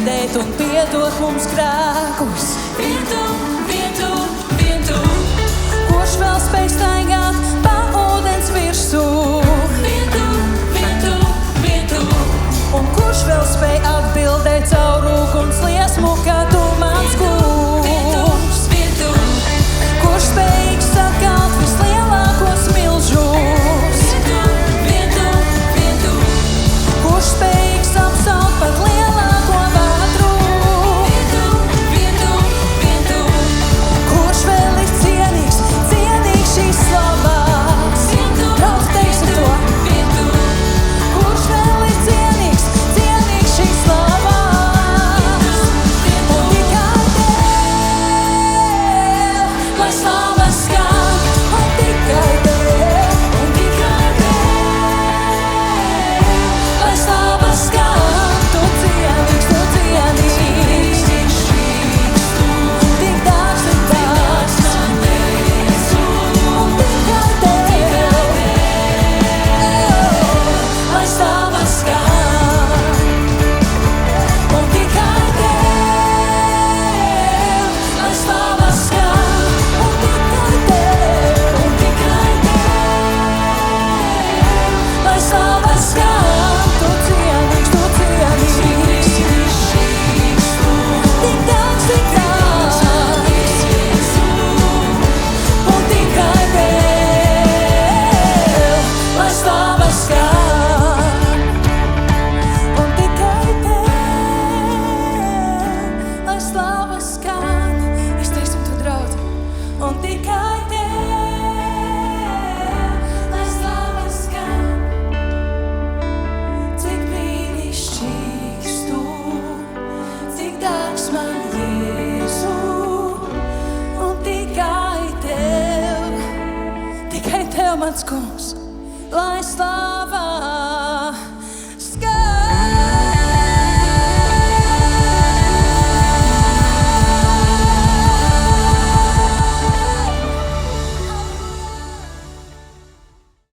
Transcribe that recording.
dziedēt un piedot mums grēkus. Vien tu, kurš vēl spēj staigāt pa ūdens virsū. Vien tu, un kurš vēl spēj atbildēt caur uguns liesmu, ka tu mans kungs. Vien tu, kurš spējīgs sakalt vislielākos milžus. Vien tu, kurš spējīgs apsaukt pat lielāko vētru. Vien tu, kurš vēl ir cienīgs šīs slavās. Daudz teiksim to. Kurš vēl ir cienīgs šīs slavās. Un tikai Tev, lai slava skan. Un tikai Tev, lai slava skan. Tu cienīgs. Tik dārgs. Un tikai Tev, lai slava skan. Un tikai Tev, lai slava skan. Un tikai Tev, lai slava skan. Tu cienīgs. Tik dārgs. Un tikai Tev, lai slava skan. Un tikai Tev, lai slava skan. Es teiksim to, draudz. Un tikai Tev, lai slava skan. Cik brīnišķīgs Tu, cik dārgs man Jēzu. Un tikai Tev, mans kungs, lai slava